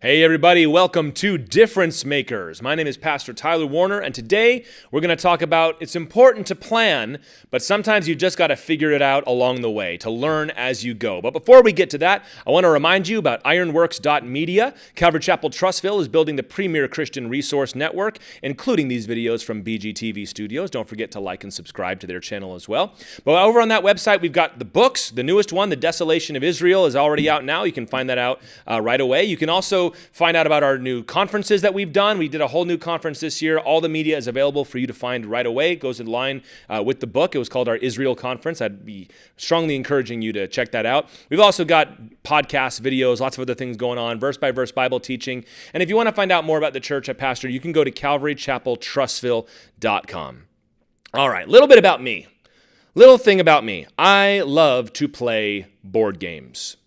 Hey everybody, welcome to Difference Makers. My name is Pastor Tyler Warner, and today we're going to talk about it's important to plan, but sometimes you just got to figure it out along the way, to learn as you go. But before we get to that, I want to remind you about ironworks.media. Calvary Chapel Trustville is building the premier Christian resource network, including these videos from BGTV Studios. Don't forget to like and subscribe to their channel as well. But over on that website, we've got the books. The newest one, The Desolation of Israel, is already out now. You can find that out right away. You can also find out about our new conferences that we've done. We did a whole new conference this year. All the media is available for you to find right away. It goes in line with the book. It was called our Israel Conference. I'd be strongly encouraging you to check that out. We've also got podcasts, videos, lots of other things going on, verse-by-verse Bible teaching. And if you want to find out more about the church I pastor, you can go to calvarychapeltrustville.com. All right, little bit about me. Little thing about me. I love to play board games.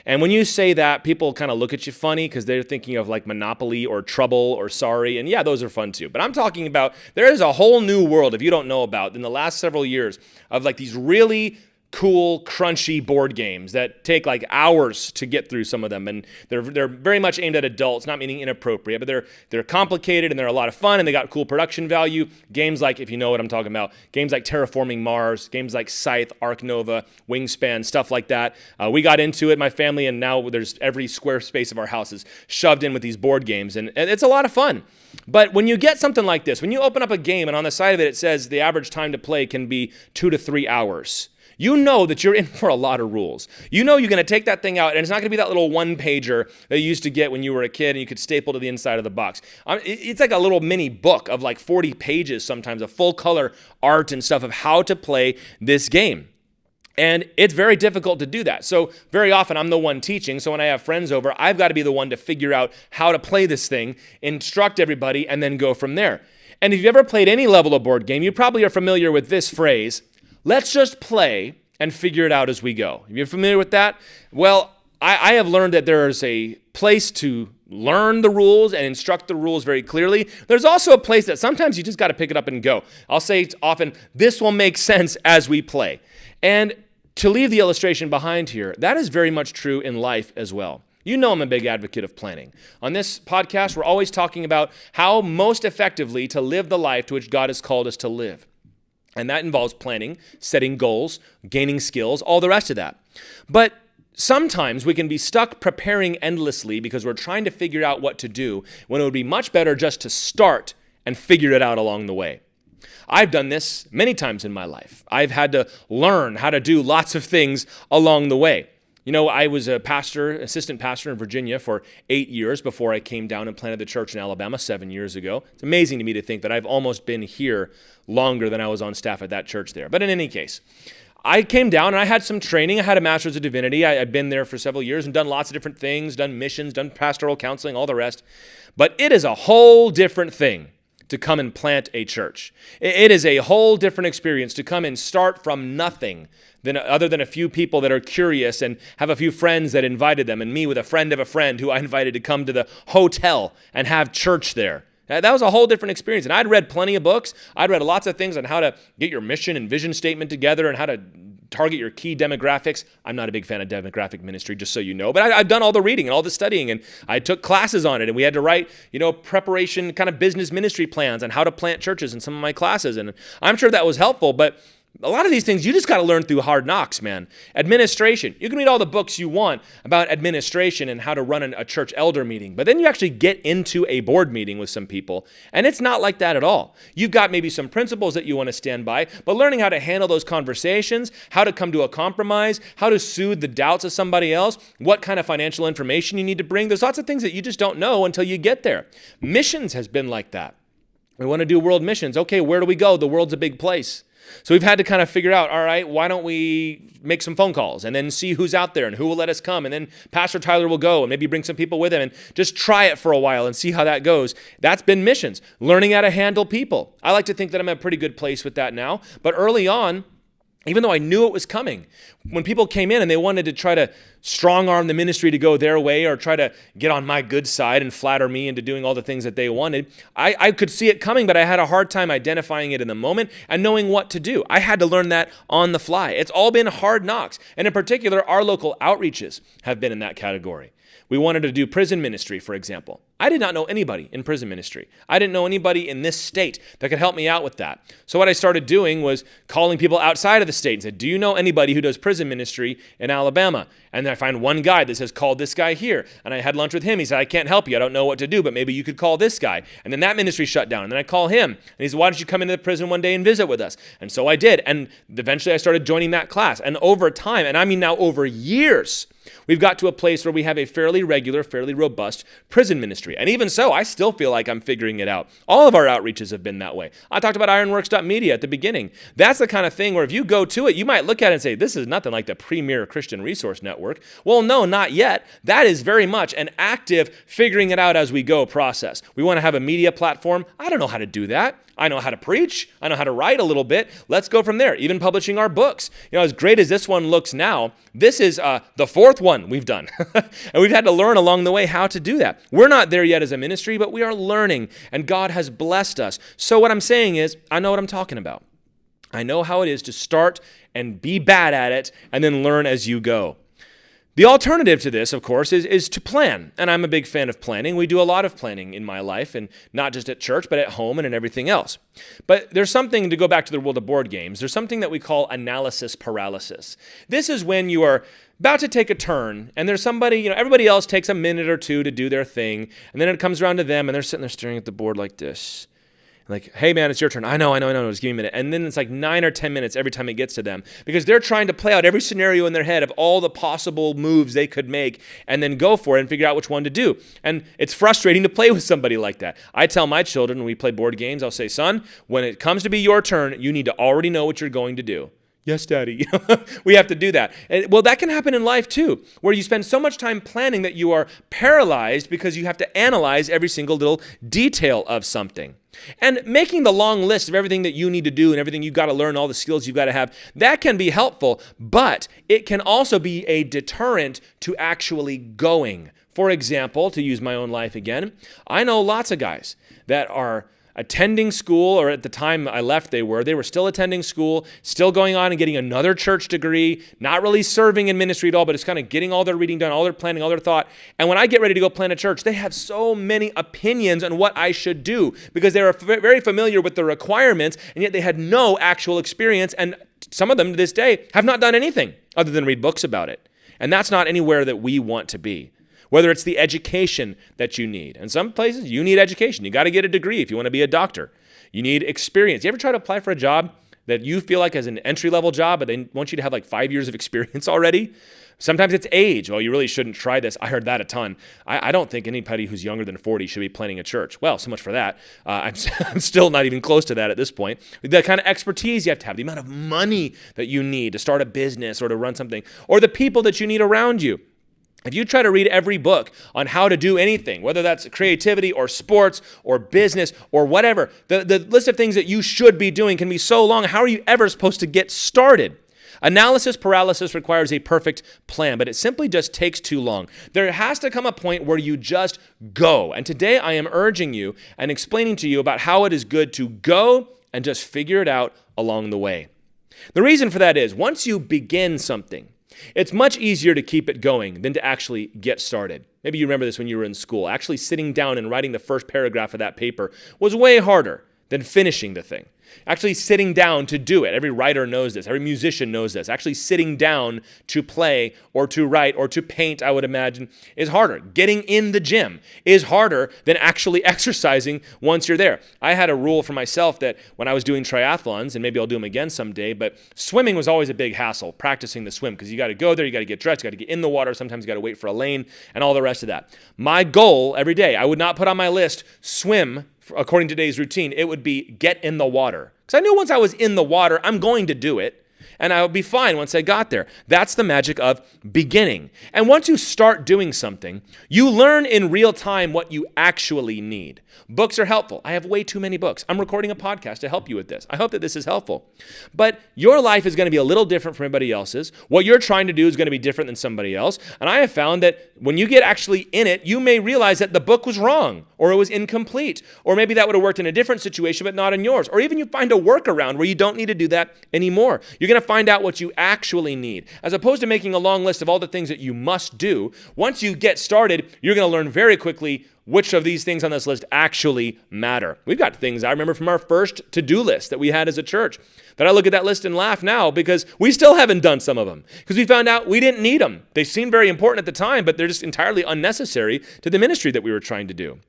And when you say that, people kind of look at you funny because they're thinking of like Monopoly or Trouble or Sorry. And yeah, those are fun too. But I'm talking about there is a whole new world, if you don't know about, in the last several years of like these really cool, crunchy board games that take like hours to get through some of them. And they're very much aimed at adults, not meaning inappropriate, but they're complicated and they're a lot of fun and they got cool production value. Games like, if you know what I'm talking about, games like Terraforming Mars, games like Scythe, Ark Nova, Wingspan, stuff like that. We got into it, my family, and now there's every square space of our house is shoved in with these board games. And it's a lot of fun. But when you get something like this, when you open up a game and on the side of it, it says the average time to play can be 2 to 3 hours. You know that you're in for a lot of rules. You know you're going to take that thing out, and it's not going to be that little one-pager that you used to get when you were a kid and you could staple to the inside of the box. It's like a little mini book of like 40 pages sometimes, of full-color art and stuff of how to play this game. And it's very difficult to do that. So very often I'm the one teaching. So when I have friends over, I've got to be the one to figure out how to play this thing, instruct everybody, and then go from there. And if you've ever played any level of board game, you probably are familiar with this phrase: let's just play and figure it out as we go. Are you familiar with that? Well, I have learned that there is a place to learn the rules and instruct the rules very clearly. There's also a place that sometimes you just got to pick it up and go. I'll say often, this will make sense as we play. And to leave the illustration behind here, that is very much true in life as well. You know I'm a big advocate of planning. On this podcast, we're always talking about how most effectively to live the life to which God has called us to live. And that involves planning, setting goals, gaining skills, all the rest of that. But sometimes we can be stuck preparing endlessly because we're trying to figure out what to do when it would be much better just to start and figure it out along the way. I've done this many times in my life. I've had to learn how to do lots of things along the way. You know, I was a assistant pastor in Virginia for 8 years before I came down and planted the church in Alabama 7 years ago. It's amazing to me to think that I've almost been here longer than I was on staff at that church there. But in any case, I came down and I had some training. I had a master's of divinity. I'd been there for several years and done lots of different things, done missions, done pastoral counseling, all the rest. But it is a whole different thing to come and plant a church. It is a whole different experience to come and start from nothing other than a few people that are curious and have a few friends that invited them, and me with a friend of a friend who I invited to come to the hotel and have church there. That was a whole different experience. And I'd read plenty of books. I'd read lots of things on how to get your mission and vision statement together and how to target your key demographics. I'm not a big fan of demographic ministry, just so you know, but I've done all the reading and all the studying, and I took classes on it, and we had to write, preparation kind of business ministry plans on how to plant churches in some of my classes, and I'm sure that was helpful, but a lot of these things you just got to learn through hard knocks, man. Administration. You can read all the books you want about administration and how to run a church elder meeting, but then you actually get into a board meeting with some people, and it's not like that at all. You've got maybe some principles that you want to stand by, but learning how to handle those conversations, how to come to a compromise, how to soothe the doubts of somebody else, what kind of financial information you need to bring. There's lots of things that you just don't know until you get there. Missions has been like that. We want to do world missions. Okay, where do we go? The world's a big place. So we've had to kind of figure out, all right, why don't we make some phone calls and then see who's out there and who will let us come, and then Pastor Tyler will go and maybe bring some people with him and just try it for a while and see how that goes. That's been missions, learning how to handle people. I like to think that I'm in a pretty good place with that now, but early on, even though I knew it was coming. When people came in and they wanted to try to strong arm the ministry to go their way or try to get on my good side and flatter me into doing all the things that they wanted, I could see it coming, but I had a hard time identifying it in the moment and knowing what to do. I had to learn that on the fly. It's all been hard knocks. And in particular, our local outreaches have been in that category. We wanted to do prison ministry, for example. I did not know anybody in prison ministry. I didn't know anybody in this state that could help me out with that. So what I started doing was calling people outside of the state and said, do you know anybody who does prison ministry in Alabama? And then I find one guy that says, call this guy here. And I had lunch with him. He said, I can't help you. I don't know what to do, but maybe you could call this guy. And then that ministry shut down. And then I call him. And he said, why don't you come into the prison one day and visit with us? And so I did. And eventually I started joining that class. And over time, and I mean now over years, we've got to a place where we have a fairly regular, fairly robust prison ministry. And even so, I still feel like I'm figuring it out. All of our outreaches have been that way. I talked about ironworks.media at the beginning. That's the kind of thing where if you go to it, you might look at it and say, this is nothing like the premier Christian resource network. Well, no, not yet. That is very much an active figuring it out as we go process. We want to have a media platform. I don't know how to do that. I know how to preach. I know how to write a little bit. Let's go from there. Even publishing our books. As great as this one looks now, this is the fourth one we've done. And we've had to learn along the way how to do that. We're not there yet as a ministry, but we are learning, and God has blessed us. So what I'm saying is, I know what I'm talking about. I know how it is to start and be bad at it and then learn as you go. The alternative to this, of course, is to plan. And I'm a big fan of planning. We do a lot of planning in my life, and not just at church, but at home and in everything else. But there's something, to go back to the world of board games, there's something that we call analysis paralysis. This is when you are about to take a turn, and there's somebody, everybody else takes a minute or two to do their thing, and then it comes around to them, and they're sitting there staring at the board like this. Like, hey man, it's your turn. I know, just give me a minute. And then it's like 9 or 10 minutes every time it gets to them because they're trying to play out every scenario in their head of all the possible moves they could make and then go for it and figure out which one to do. And it's frustrating to play with somebody like that. I tell my children when we play board games, I'll say, son, when it comes to be your turn, you need to already know what you're going to do. Yes, Daddy. We have to do that. And, well, that can happen in life too, where you spend so much time planning that you are paralyzed because you have to analyze every single little detail of something. And making the long list of everything that you need to do and everything you've got to learn, all the skills you've got to have, that can be helpful, but it can also be a deterrent to actually going. For example, to use my own life again, I know lots of guys that are attending school, or at the time I left, they were still attending school, still going on and getting another church degree, not really serving in ministry at all, but it's kind of getting all their reading done, all their planning, all their thought. And when I get ready to go plant a church, they have so many opinions on what I should do because they are very familiar with the requirements, and yet they had no actual experience. And some of them to this day have not done anything other than read books about it. And that's not anywhere that we want to be. Whether it's the education that you need. In some places, you need education. You got to get a degree if you want to be a doctor. You need experience. You ever try to apply for a job that you feel like is an entry-level job, but they want you to have like 5 years of experience already? Sometimes it's age. Well, you really shouldn't try this. I heard that a ton. I don't think anybody who's younger than 40 should be planning a church. Well, so much for that. I'm still not even close to that at this point. The kind of expertise you have to have, the amount of money that you need to start a business or to run something, or the people that you need around you. If you try to read every book on how to do anything, whether that's creativity or sports or business or whatever, the list of things that you should be doing can be so long. How are you ever supposed to get started? Analysis paralysis requires a perfect plan, but it simply just takes too long. There has to come a point where you just go. And today I am urging you and explaining to you about how it is good to go and just figure it out along the way. The reason for that is once you begin something, it's much easier to keep it going than to actually get started. Maybe you remember this when you were in school. Actually sitting down and writing the first paragraph of that paper was way harder than finishing the thing. Actually sitting down to do it. Every writer knows this. Every musician knows this. Actually sitting down to play or to write or to paint, I would imagine, is harder. Getting in the gym is harder than actually exercising once you're there. I had a rule for myself that when I was doing triathlons, and maybe I'll do them again someday, but swimming was always a big hassle, practicing the swim, because you got to go there, you got to get dressed, you got to get in the water, sometimes you got to wait for a lane, and all the rest of that. My goal every day, I would not put on my list, swim according to today's routine. It would be get in the water. Because I knew once I was in the water, I'm going to do it. and I would be fine once I got there. That's the magic of beginning. And once you start doing something, you learn in real time what you actually need. Books are helpful. I have way too many books. I'm recording a podcast to help you with this. I hope that this is helpful. But your life is going to be a little different from everybody else's. What you're trying to do is going to be different than somebody else. And I have found that when you get actually in it, you may realize that the book was wrong, or it was incomplete, or maybe that would have worked in a different situation, but not in yours. Or even you find a workaround where you don't need to do that anymore. You're going to find out what you actually need. As opposed to making a long list of all the things that you must do, once you get started, you're going to learn very quickly which of these things on this list actually matter. We've got things I remember from our first to-do list that we had as a church that I look at that list and laugh now because we still haven't done some of them because we found out we didn't need them. They seemed very important at the time, but they're just entirely unnecessary to the ministry that we were trying to do.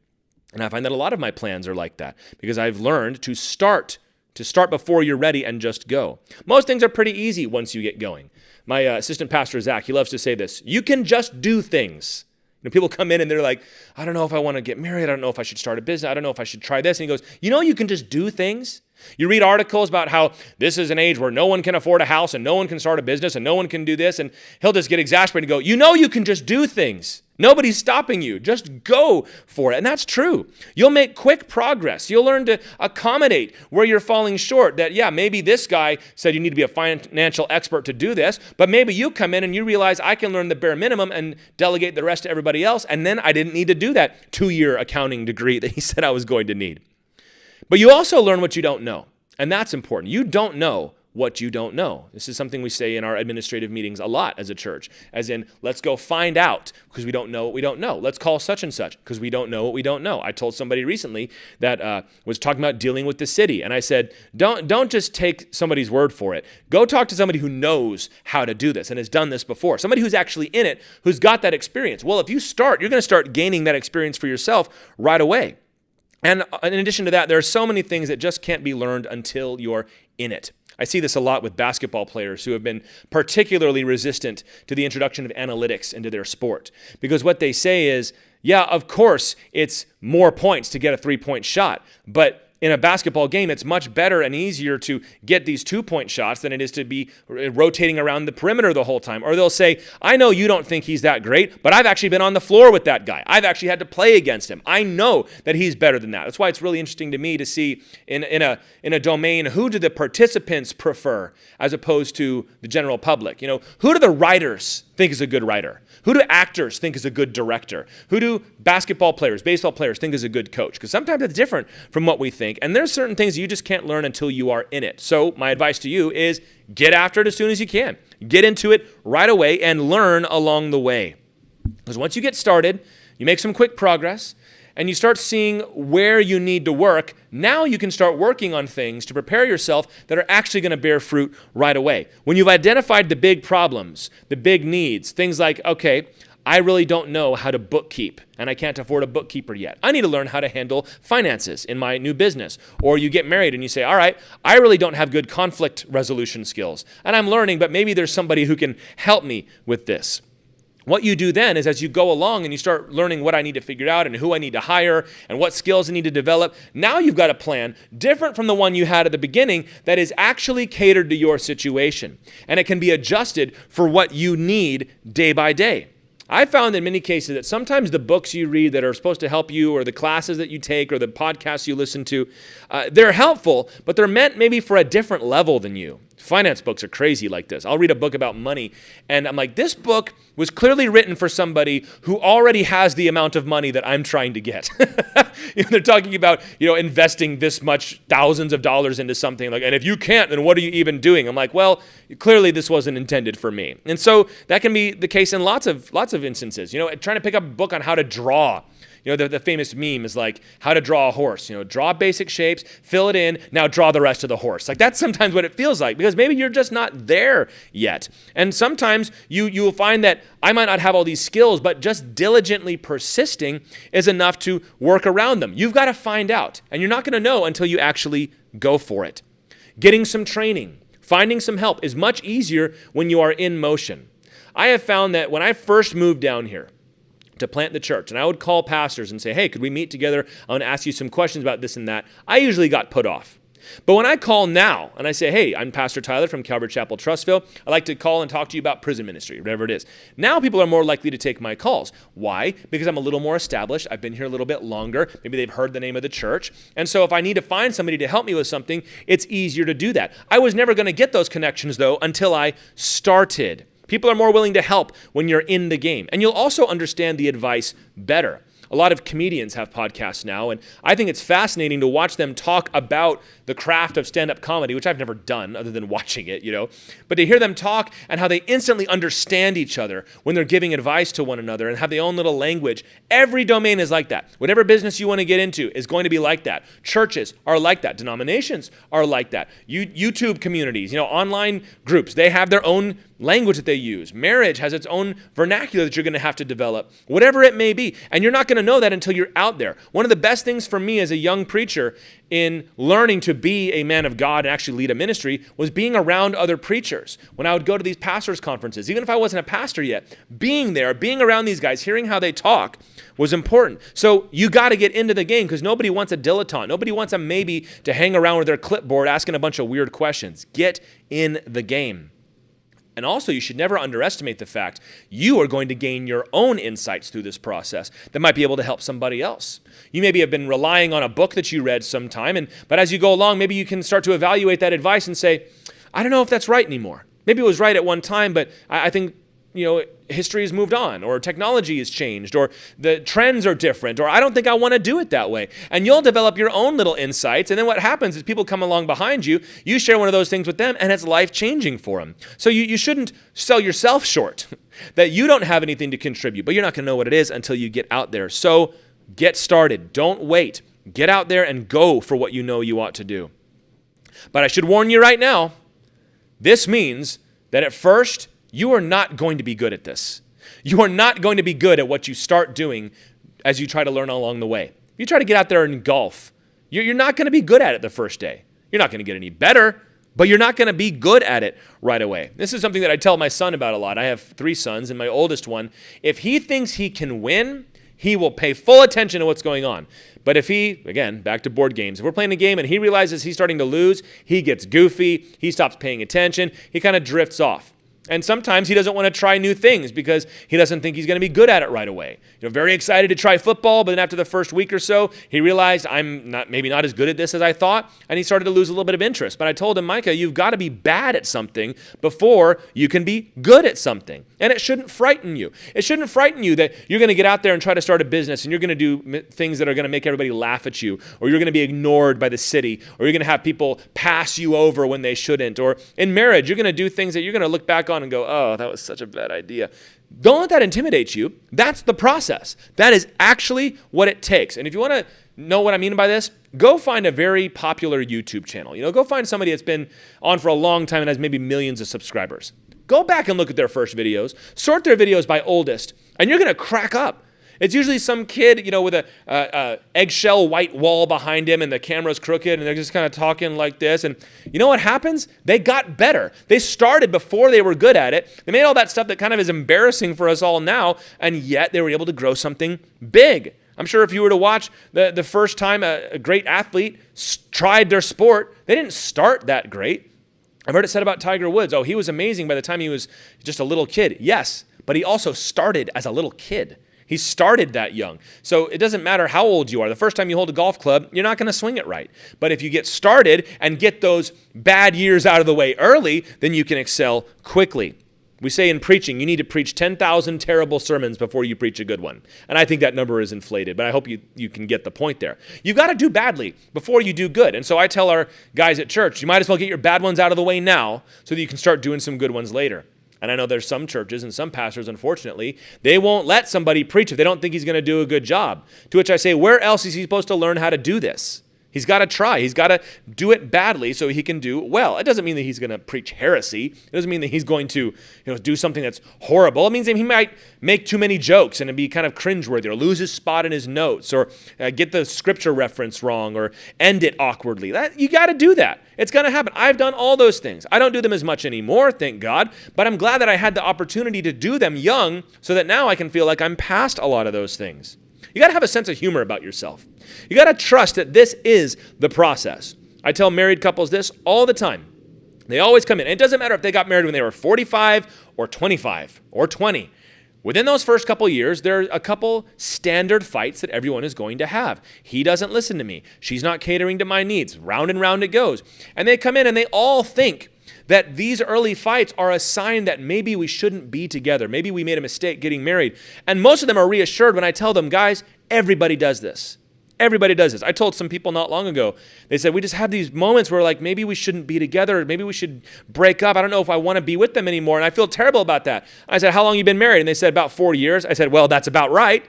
And I find that a lot of my plans are like that because I've learned to start before you're ready and just go. Most things are pretty easy once you get going. My assistant pastor, Zach, he loves to say this: you can just do things. People come in and they're like, I don't know if I want to get married. I don't know if I should start a business. I don't know if I should try this. And he goes, you can just do things. You read articles about how this is an age where no one can afford a house and no one can start a business and no one can do this. And he'll just get exasperated and go, you can just do things. Nobody's stopping you. Just go for it. And that's true. You'll make quick progress. You'll learn to accommodate where you're falling short. That, yeah, maybe this guy said you need to be a financial expert to do this, but maybe you come in and you realize I can learn the bare minimum and delegate the rest to everybody else. And then I didn't need to do that 2-year accounting degree that he said I was going to need. But you also learn what you don't know. And that's important. You don't know what you don't know. This is something we say in our administrative meetings a lot as a church, as in, let's go find out because we don't know what we don't know. Let's call such and such because we don't know what we don't know. I told somebody recently that was talking about dealing with the city, and I said, don't just take somebody's word for it. Go talk to somebody who knows how to do this and has done this before, somebody who's actually in it, who's got that experience. Well, if you start, you're going to start gaining that experience for yourself right away. And in addition to that, there are so many things that just can't be learned until you're in it. I see this a lot with basketball players who have been particularly resistant to the introduction of analytics into their sport. Because what they say is, yeah, of course, it's more points to get a 3-point shot, but in a basketball game, it's much better and easier to get these 2-point shots than it is to be rotating around the perimeter the whole time. Or they'll say, I know you don't think he's that great, but I've actually been on the floor with that guy. I've actually had to play against him. I know that he's better than that. That's why it's really interesting to me to see in a domain, who do the participants prefer as opposed to the general public? Who do the writers think is a good writer? Who do actors think is a good director? Who do basketball players, baseball players think is a good coach? Because sometimes it's different from what we think. And there's certain things you just can't learn until you are in it. So my advice to you is get after it as soon as you can. Get into it right away and learn along the way. Because once you get started, you make some quick progress, and you start seeing where you need to work, now you can start working on things to prepare yourself that are actually going to bear fruit right away. When you've identified the big problems, the big needs, things like, okay, I really don't know how to bookkeep, and I can't afford a bookkeeper yet. I need to learn how to handle finances in my new business. Or you get married and you say, all right, I really don't have good conflict resolution skills, and I'm learning, but maybe there's somebody who can help me with this. What you do then is as you go along and you start learning what I need to figure out and who I need to hire and what skills I need to develop, now you've got a plan different from the one you had at the beginning that is actually catered to your situation. And it can be adjusted for what you need day by day. I found in many cases that sometimes the books you read that are supposed to help you or the classes that you take or the podcasts you listen to, they're helpful, but they're meant maybe for a different level than you. Finance books are crazy like this. I'll read a book about money, and I'm like, this book was clearly written for somebody who already has the amount of money that I'm trying to get. They're talking about, investing this much thousands of dollars into something like, and if you can't, then what are you even doing? I'm like, well, clearly this wasn't intended for me. And so that can be the case in lots of instances. Trying to pick up a book on how to draw. The famous meme is like how to draw a horse. Draw basic shapes, fill it in, now draw the rest of the horse. Like that's sometimes what it feels like because maybe you're just not there yet. And sometimes you will find that I might not have all these skills, but just diligently persisting is enough to work around them. You've got to find out, and you're not going to know until you actually go for it. Getting some training, finding some help is much easier when you are in motion. I have found that when I first moved down here, to plant the church, and I would call pastors and say, hey, could we meet together? I want to ask you some questions about this and that. I usually got put off But when I call now and I say, hey, I'm Pastor Tyler from Calvary Chapel, Trustville. I'd like to call and talk to you about prison ministry, whatever it is. Now people are more likely to take my calls. Why? Because I'm a little more established. I've been here a little bit longer. Maybe they've heard the name of the church. And so if I need to find somebody to help me with something, it's easier to do that. I was never going to get those connections, though, until I started. People are more willing to help when you're in the game. And you'll also understand the advice better. A lot of comedians have podcasts now, and I think it's fascinating to watch them talk about the craft of stand-up comedy, which I've never done other than watching it, But to hear them talk and how they instantly understand each other when they're giving advice to one another and have their own little language. Every domain is like that. Whatever business you want to get into is going to be like that. Churches are like that. Denominations are like that. YouTube communities, online groups, they have their own language that they use. Marriage has its own vernacular that you're going to have to develop, whatever it may be. And you're not going to know that until you're out there. One of the best things for me as a young preacher in learning to be a man of God and actually lead a ministry was being around other preachers. When I would go to these pastors' conferences, even if I wasn't a pastor yet, being there, being around these guys, hearing how they talk was important. So you got to get into the game because nobody wants a dilettante. Nobody wants a maybe to hang around with their clipboard asking a bunch of weird questions. Get in the game. And also, you should never underestimate the fact you are going to gain your own insights through this process that might be able to help somebody else. You maybe have been relying on a book that you read sometime, but as you go along, maybe you can start to evaluate that advice and say, I don't know if that's right anymore. Maybe it was right at one time, but I think history has moved on, or technology has changed, or the trends are different, or I don't think I want to do it that way. And you'll develop your own little insights, and then what happens is people come along behind you, you share one of those things with them, and it's life-changing for them. So you shouldn't sell yourself short, that you don't have anything to contribute, but you're not going to know what it is until you get out there. So get started. Don't wait. Get out there and go for what you know you ought to do. But I should warn you right now, this means that at first, you are not going to be good at this. You are not going to be good at what you start doing as you try to learn along the way. If you try to get out there and golf, you're not going to be good at it the first day. You're not going to get any better, but you're not going to be good at it right away. This is something that I tell my son about a lot. I have 3 sons, and my oldest one, if he thinks he can win, he will pay full attention to what's going on. But if he, again, back to board games, if we're playing a game and he realizes he's starting to lose, he gets goofy, he stops paying attention, he kind of drifts off. And sometimes he doesn't want to try new things because he doesn't think he's going to be good at it right away. Very excited to try football, but then after the first week or so, he realized I'm maybe not as good at this as I thought, and he started to lose a little bit of interest. But I told him, Micah, you've got to be bad at something before you can be good at something. And it shouldn't frighten you. It shouldn't frighten you that you're going to get out there and try to start a business, and you're going to do things that are going to make everybody laugh at you, or you're going to be ignored by the city, or you're going to have people pass you over when they shouldn't. Or in marriage, you're going to do things that you're going to look back on and go, oh, that was such a bad idea. Don't let that intimidate you. That's the process. That is actually what it takes. And if you want to know what I mean by this, go find a very popular YouTube channel. Go find somebody that's been on for a long time and has maybe millions of subscribers. Go back and look at their first videos. Sort their videos by oldest, and you're going to crack up. It's usually some kid, with a eggshell white wall behind him and the camera's crooked and they're just kind of talking like this. And you know what happens? They got better. They started before they were good at it. They made all that stuff that kind of is embarrassing for us all now, and yet they were able to grow something big. I'm sure if you were to watch the first time a great athlete tried their sport, they didn't start that great. I've heard it said about Tiger Woods, oh, he was amazing by the time he was just a little kid. Yes, but he also started as a little kid. He started that young. So it doesn't matter how old you are. The first time you hold a golf club, you're not going to swing it right. But if you get started and get those bad years out of the way early, then you can excel quickly. We say in preaching, you need to preach 10,000 terrible sermons before you preach a good one. And I think that number is inflated, but I hope you can get the point there. You've got to do badly before you do good. And so I tell our guys at church, you might as well get your bad ones out of the way now so that you can start doing some good ones later. And I know there's some churches and some pastors, unfortunately, they won't let somebody preach if they don't think he's going to do a good job. To which I say, where else is he supposed to learn how to do this? He's got to try. He's got to do it badly so he can do well. It doesn't mean that he's going to preach heresy. It doesn't mean that he's going to do something that's horrible. It means that he might make too many jokes and be kind of cringeworthy or lose his spot in his notes or get the scripture reference wrong or end it awkwardly. You got to do that. It's going to happen. I've done all those things. I don't do them as much anymore, thank God, but I'm glad that I had the opportunity to do them young so that now I can feel like I'm past a lot of those things. You got to have a sense of humor about yourself. You got to trust that this is the process. I tell married couples this all the time. They always come in. And it doesn't matter if they got married when they were 45 or 25 or 20. Within those first couple years, there are a couple standard fights that everyone is going to have. He doesn't listen to me. She's not catering to my needs. Round and round it goes. And they come in and they all think that these early fights are a sign that maybe we shouldn't be together. Maybe we made a mistake getting married. And most of them are reassured when I tell them, guys, everybody does this. Everybody does this. I told some people not long ago, they said, we just have these moments where like maybe we shouldn't be together. Maybe we should break up. I don't know if I want to be with them anymore. And I feel terrible about that. I said, how long have you been married? And they said, about 4 years. I said, well, that's about right.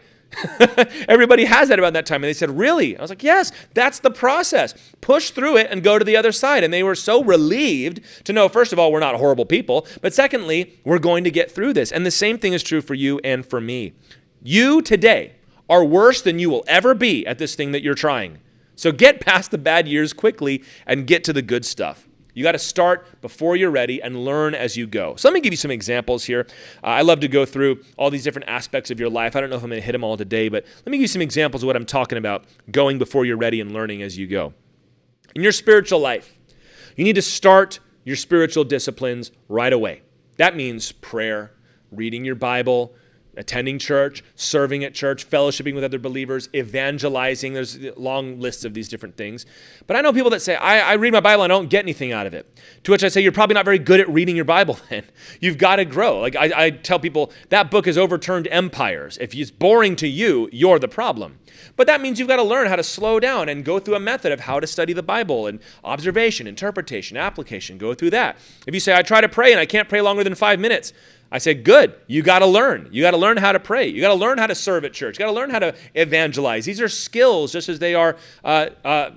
Everybody has that about that time. And they said, really? I was like, yes, that's the process. Push through it and go to the other side. And they were so relieved to know, first of all, we're not horrible people. But secondly, we're going to get through this. And the same thing is true for you and for me. You today are worse than you will ever be at this thing that you're trying. So get past the bad years quickly and get to the good stuff. You got to start before you're ready and learn as you go. So let me give you some examples here. I love to go through all these different aspects of your life. I don't know if I'm going to hit them all today, but let me give you some examples of what I'm talking about, going before you're ready and learning as you go. In your spiritual life, you need to start your spiritual disciplines right away. That means prayer, reading your Bible, attending church, serving at church, fellowshipping with other believers, evangelizing. There's long lists of these different things. But I know people that say, I read my Bible and I don't get anything out of it. To which I say, you're probably not very good at reading your Bible then. You've got to grow. Like I tell people, that book has overturned empires. If it's boring to you, you're the problem. But that means you've got to learn how to slow down and go through a method of how to study the Bible and observation, interpretation, application. Go through that. If you say, I try to pray and I can't pray longer than 5 minutes, I say, good, you got to learn. You got to learn how to pray. You got to learn how to serve at church. You got to learn how to evangelize. These are skills just as they are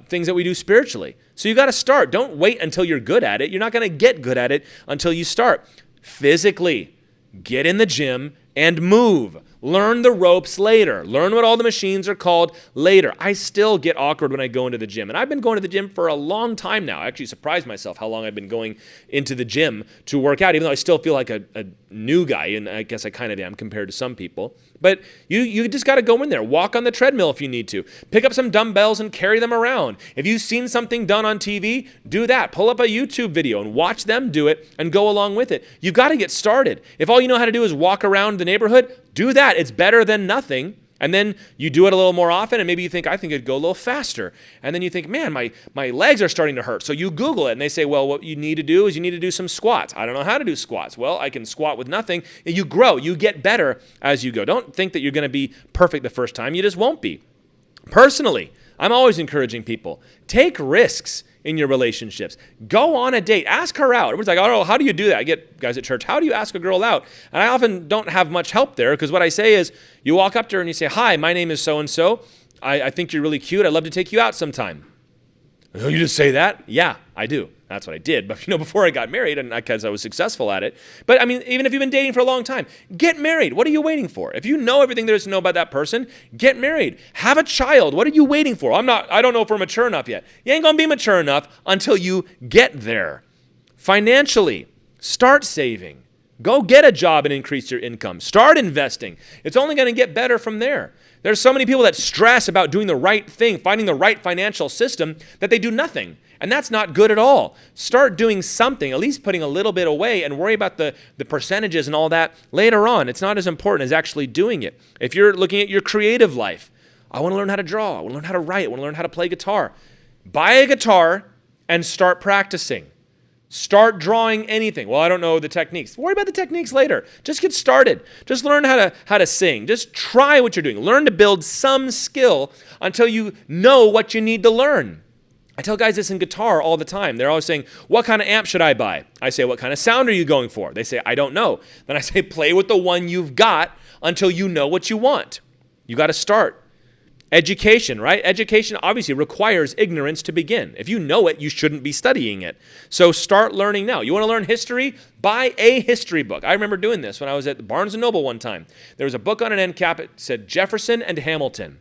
things that we do spiritually. So you got to start. Don't wait until you're good at it. You're not going to get good at it until you start. Physically, get in the gym and move. Learn the ropes later. Learn what all the machines are called later. I still get awkward when I go into the gym. And I've been going to the gym for a long time now. I actually surprised myself how long I've been going into the gym to work out, even though I still feel like a new guy. And I guess I kind of am compared to some people. But you just got to go in there. Walk on the treadmill if you need to. Pick up some dumbbells and carry them around. If you've seen something done on TV, do that. Pull up a YouTube video and watch them do it and go along with it. You've got to get started. If all you know how to do is walk around the neighborhood, do that. It's better than nothing. And then you do it a little more often, and maybe you think, I think it'd go a little faster. And then you think, man, my legs are starting to hurt. So you Google it, and they say, well, what you need to do is you need to do some squats. I don't know how to do squats. Well, I can squat with nothing. And you grow. You get better as you go. Don't think that you're going to be perfect the first time. You just won't be. Personally, I'm always encouraging people, take risks in your relationships. Go on a date. Ask her out. Everyone's like, oh, how do you do that? I get guys at church, how do you ask a girl out? And I often don't have much help there because what I say is you walk up to her and you say, hi, my name is so-and-so. I think you're really cute. I'd love to take you out sometime. Oh, you just say that? Yeah, I do. That's what I did. But before I got married, and because I was successful at it. But I mean, even if you've been dating for a long time, get married. What are you waiting for? If you know everything there is to know about that person, get married. Have a child. What are you waiting for? I don't know if we're mature enough yet. You ain't gonna be mature enough until you get there. Financially, start saving. Go get a job and increase your income. Start investing. It's only going to get better from there. There's so many people that stress about doing the right thing, finding the right financial system, that they do nothing. And that's not good at all. Start doing something, at least putting a little bit away, and worry about the percentages and all that later on. It's not as important as actually doing it. If you're looking at your creative life, I want to learn how to draw. I want to learn how to write. I want to learn how to play guitar. Buy a guitar and start practicing. Start drawing anything. Well, I don't know the techniques. Worry about the techniques later. Just get started. Just learn how to sing. Just try what you're doing. Learn to build some skill until you know what you need to learn. I tell guys this in guitar all the time. They're always saying, what kind of amp should I buy? I say, what kind of sound are you going for? They say, I don't know. Then I say, play with the one you've got until you know what you want. You got to start. Education, right? Education obviously requires ignorance to begin. If you know it, you shouldn't be studying it. So start learning now. You want to learn history? Buy a history book. I remember doing this when I was at Barnes & Noble one time. There was a book on an end cap. It said Jefferson and Hamilton.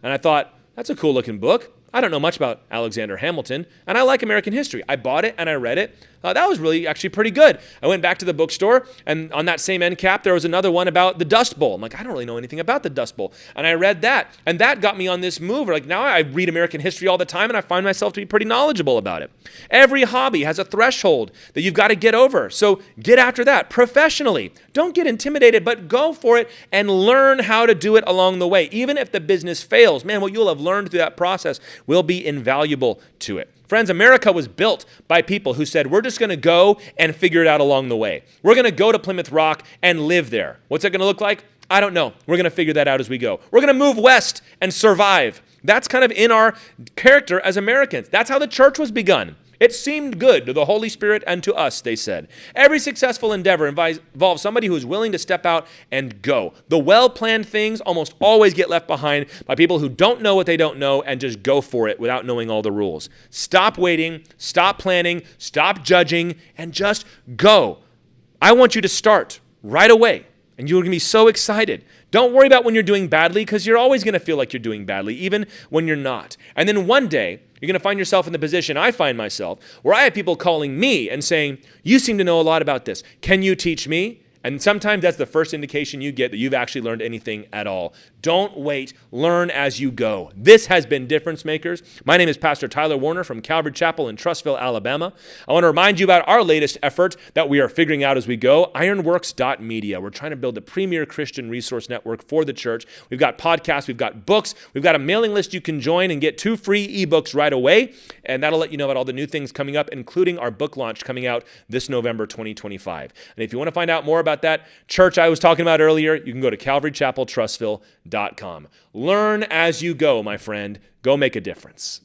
And I thought, that's a cool looking book. I don't know much about Alexander Hamilton, and I like American history. I bought it and I read it. That was really actually pretty good. I went back to the bookstore, and on that same end cap, there was another one about the Dust Bowl. I'm like, I don't really know anything about the Dust Bowl. And I read that, and that got me on this move. Like, now I read American history all the time, and I find myself to be pretty knowledgeable about it. Every hobby has a threshold that you've got to get over. So get after that professionally. Don't get intimidated, but go for it and learn how to do it along the way. Even if the business fails, man, what you'll have learned through that process will be invaluable to it. Friends, America was built by people who said, we're just going to go and figure it out along the way. We're going to go to Plymouth Rock and live there. What's that going to look like? I don't know. We're going to figure that out as we go. We're going to move west and survive. That's kind of in our character as Americans. That's how the church was begun. It seemed good to the Holy Spirit and to us, they said. Every successful endeavor involves somebody who is willing to step out and go. The well-planned things almost always get left behind by people who don't know what they don't know and just go for it without knowing all the rules. Stop waiting, stop planning, stop judging, and just go. I want you to start right away, and you're going to be so excited. Don't worry about when you're doing badly, because you're always going to feel like you're doing badly, even when you're not. And then one day, you're going to find yourself in the position I find myself, where I have people calling me and saying, you seem to know a lot about this. Can you teach me? And sometimes that's the first indication you get that you've actually learned anything at all. Don't wait. Learn as you go. This has been Difference Makers. My name is Pastor Tyler Warner from Calvary Chapel in Trussville, Alabama. I want to remind you about our latest effort that we are figuring out as we go, ironworks.media. We're trying to build a premier Christian resource network for the church. We've got podcasts, we've got books, we've got a mailing list you can join and get 2 free ebooks right away, and that'll let you know about all the new things coming up, including our book launch coming out this November 2025. And if you want to find out more about that church I was talking about earlier, you can go to calvarychapeltrussville.com. Learn as you go, my friend. Go make a difference.